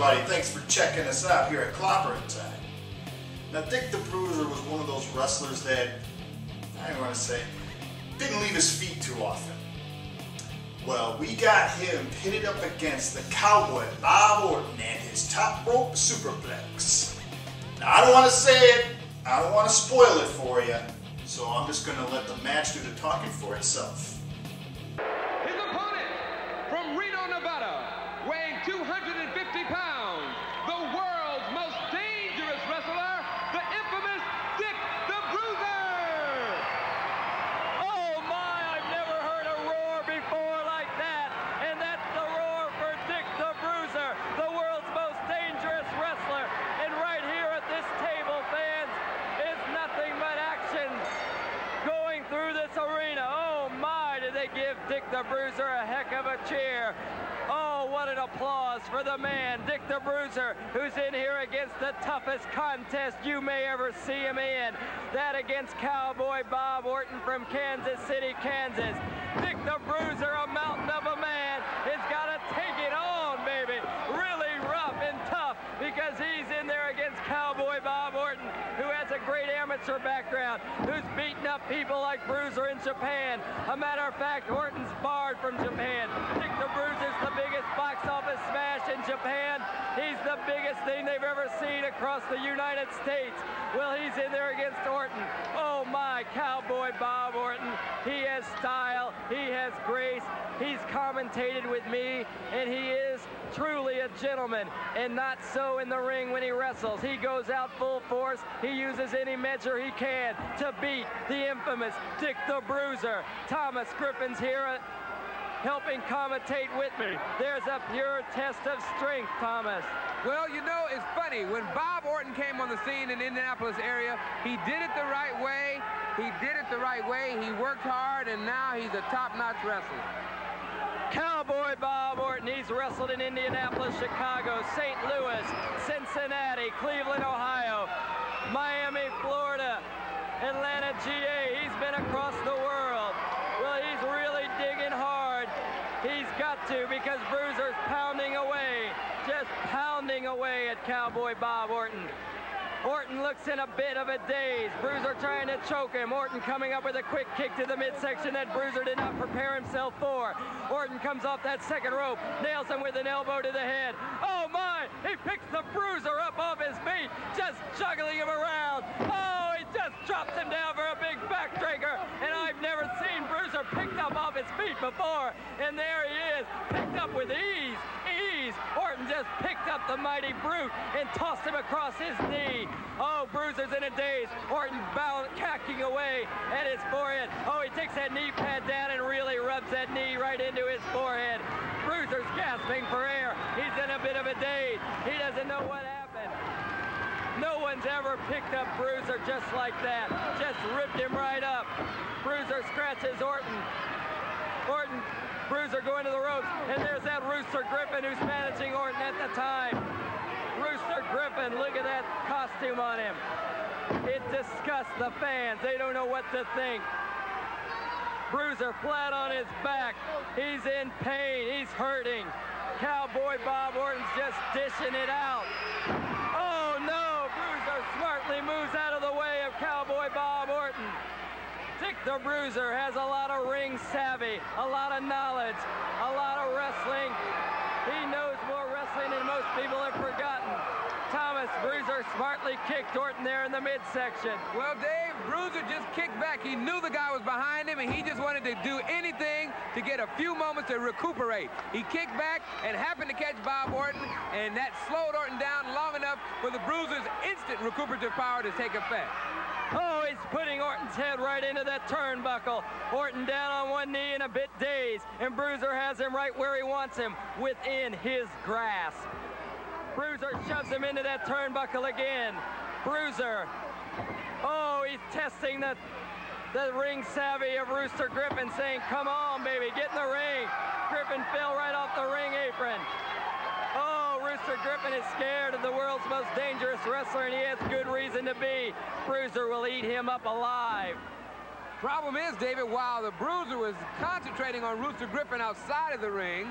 everybody. Thanks for checking us out here at Clobbering Time. Now, Dick the Bruiser was one of those wrestlers that, I don't want to say, didn't leave his feet too often. Well, we got him pitted up against the Cowboy Bob Orton and his top rope superplex. Now, I don't want to say it, I don't want to spoil it for you, so I'm just going to let the match do the talking for itself. His opponent, from Reno, Nevada, weighing 250 pounds, the world's most dangerous wrestler, the infamous Dick the Bruiser! Oh my, I've never heard a roar before like that, and that's the roar for Dick the Bruiser, the world's most dangerous wrestler. And right here at this table, fans, is nothing but action going through this arena. Oh my, did they give Dick the Bruiser a heck of a cheer. Oh, what an applause for the man, Dick the Bruiser, who's in here against the toughest contest you may ever see him in. That against Cowboy Bob Orton from Kansas City, Kansas. Dick the Bruiser, a mountain of a man, has got to take it on, baby. Really rough and tough, because he's in there against Cowboy Bob Orton, who has a great amateur background, who's beaten up people like Bruiser in Japan. A matter of fact, Orton's barred from Japan. Dick the Bruiser's the biggest box office smash in Japan. He's the biggest thing they've ever seen across the United States. Well, he's in there against Orton. Oh my, Cowboy Bob Orton. He has style, he has grace, he's commentated with me, and he is truly a gentleman, and not so in the ring when he wrestles. He goes out full force. He uses any measure he can to beat the infamous Dick the Bruiser. Thomas Griffin's here helping commentate with me. There's a pure test of strength, Thomas. Well, you know, it's funny. When Bob Orton came on the scene in the Indianapolis area, he did it the right way. He did it the right way. He worked hard, and now he's a top-notch wrestler. Cowboy Bob Orton, he's wrestled in Indianapolis, Chicago, St. Louis, Cincinnati, Cleveland, Ohio, Miami, Florida, Atlanta, GA. He's been across the world. Well, he's really digging hard. He's got to, because Bruiser's pounding away, just pounding away at Cowboy Bob Orton. Orton looks in a bit of a daze. Bruiser trying to choke him. Orton coming up with a quick kick to the midsection that Bruiser did not prepare himself for. Orton comes off that second rope, nails him with an elbow to the head. Oh my, he picks the Bruiser up off his feet, just juggling him around. Oh, he just drops him down for a big backbreaker. And I've never seen Bruiser picked up off his feet before. And there he is, picked up with ease. Orton just picked up the mighty brute and tossed him across his knee. Oh, Bruiser's in a daze. Orton cacking away at his forehead. Oh, he takes that knee pad down and really rubs that knee right into his forehead. Bruiser's gasping for air. He's in a bit of a daze. He doesn't know what happened. No one's ever picked up Bruiser just like that. Just ripped him right up. Bruiser scratches Orton. Bruiser going to the ropes, and there's that Rooster Griffin who's managing Orton at the time. Rooster Griffin, look at that costume on him. It disgusts the fans. They don't know what to think. Bruiser flat on his back. He's in pain. He's hurting. Cowboy Bob Orton's just dishing it out. Oh no! Bruiser smartly moves out of the way of Cowboy Bob Orton. Dick the Bruiser has a lot of ring savvy, a lot of knowledge, a lot of wrestling. He knows more wrestling than most people have forgotten. Thomas, Bruiser smartly kicked Orton there in the midsection. Well, Dave, Bruiser just kicked back. He knew the guy was behind him, and he just wanted to do anything to get a few moments to recuperate. He kicked back and happened to catch Bob Orton, and that slowed Orton down long enough for the Bruiser's instant recuperative power to take effect. Oh, he's putting Orton's head right into that turnbuckle. Orton down on one knee and a bit dazed, and Bruiser has him right where he wants him, within his grasp. Bruiser shoves him into that turnbuckle again. Bruiser, oh, he's testing the ring savvy of Rooster Griffin, saying, come on, baby, get in the ring. Griffin fell right off the ring apron. Oh, Rooster Griffin is scared of the world's most dangerous wrestler, and he has good reason to be. Bruiser will eat him up alive. Problem is, David, while the Bruiser was concentrating on Rooster Griffin outside of the ring,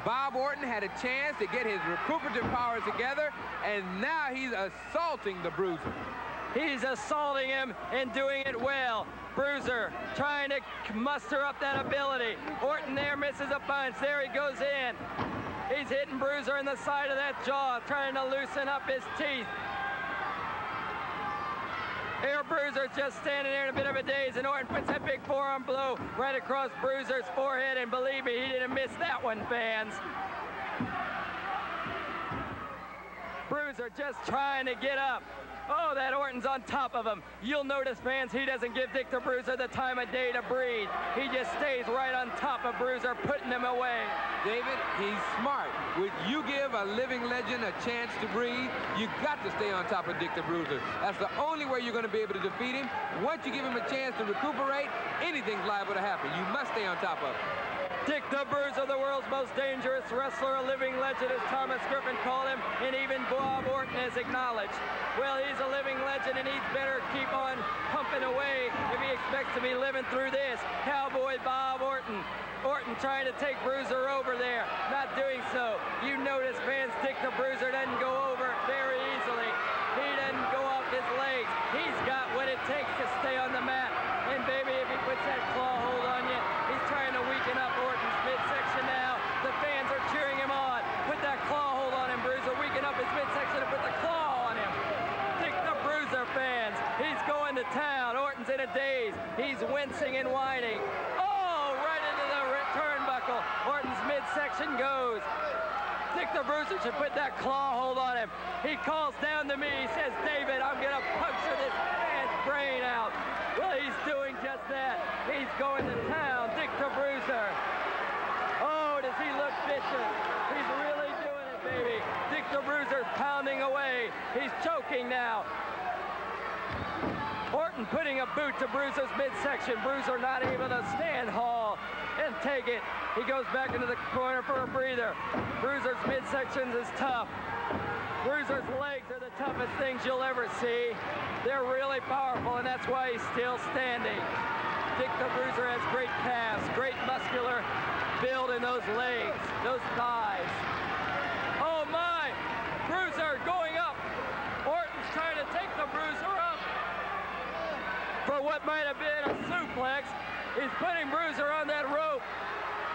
Bob Orton had a chance to get his recuperative powers together, and now he's assaulting the Bruiser. He's assaulting him and doing it well. Bruiser trying to muster up that ability. Orton there misses a punch. There he goes in. He's hitting Bruiser in the side of that jaw, trying to loosen up his teeth. Here Bruiser's just standing there in a bit of a daze, and Orton puts that big forearm blow right across Bruiser's forehead, and believe me, he didn't miss that one, fans. Bruiser just trying to get up. Oh, that Orton's on top of him. You'll notice, fans, he doesn't give Dick the Bruiser the time of day to breathe. He just stays right on top of Bruiser, putting him away. David, he's smart. Would you give a living legend a chance to breathe? You got to stay on top of Dick the Bruiser. That's the only way you're going to be able to defeat him. Once you give him a chance to recuperate, anything's liable to happen. You must stay on top of him. Dick the Bruiser, the world's most dangerous wrestler, a living legend, as Thomas Griffin called him, and even Bob Orton has acknowledged. Well, he's a living legend, and he'd better keep on pumping away if he expects to be living through this. Cowboy Bob Orton. Orton trying to take Bruiser over there, not doing so. You notice, fans, Dick the Bruiser doesn't go over very easily. He doesn't go off his legs. He's got what it takes to stay on the mat. And baby, if he puts that claw hold on you, he's trying to weaken up Orton's midsection now. The fans are cheering him on. Put that claw hold on him, Bruiser. Weaken up his midsection and put the claw on him. Dick the Bruiser, fans. He's going to town. Orton's in a daze. He's wincing and whining. Oh, right into the turnbuckle. Orton's midsection goes. Dick the Bruiser should put that claw hold on him. He calls down to me. He says, David, I'm going to puncture this man's brain out. Well, he's doing just that. He's going to town. Dick the Bruiser. Oh, does he look vicious? He's really doing it, baby. Dick the Bruiser's pounding away. He's choking now. Orton putting a boot to Bruiser's midsection. Bruiser not able to stand tall and take it. He goes back into the corner for a breather. Bruiser's midsection is tough. Bruiser's legs are the toughest things you'll ever see. They're really powerful, and that's why he's still standing. Dick the Bruiser has great calves, great muscular build in those legs, those thighs. Oh my! Bruiser going up. Orton's trying to take the Bruiser up for what might have been a suplex. He's putting Bruiser on that rope,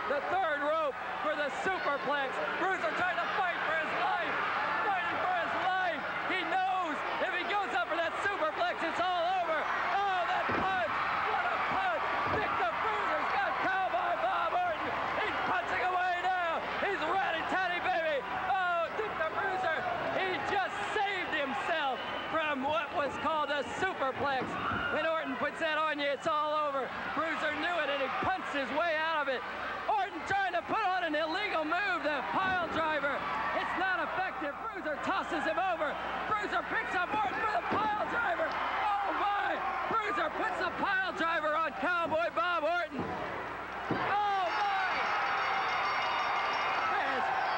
the third rope for the superplex. Bruiser trying to fight for his life, fighting for his life. He knows if he goes up for that superplex, it's all over. Oh, that punch! What a punch! Dick the Bruiser's got Cowboy Bob Orton. He's punching away now. He's ratty-tatty, baby. Oh, Dick the Bruiser, he just saved himself from what was called a superplex. When Orton puts that on you, it's all over. Bruiser knew it, and he punched his way out of it. Orton trying to put on an illegal move, the pile driver. It's not effective. Bruiser tosses him over. Bruiser picks up Orton for the pile driver. Oh my! Bruiser puts the pile driver on Cowboy Bob Orton. Oh my!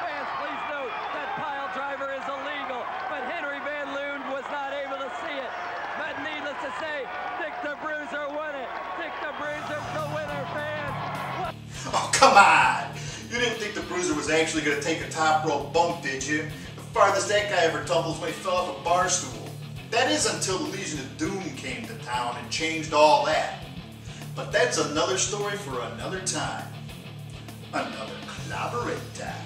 Fans, please note that pile driver is illegal, but Henry Van Loon was not able to see it. But needless to say, Dick the Bruiser won it. Dick the Bruiser's the winner, fans. What? Oh, come on! You didn't think the Bruiser was actually going to take a top rope bump, did you? The farthest that guy ever tumbled was when he fell off a bar stool. That is until the Legion of Doom came to town and changed all that. But that's another story for another time. Another clobbering time.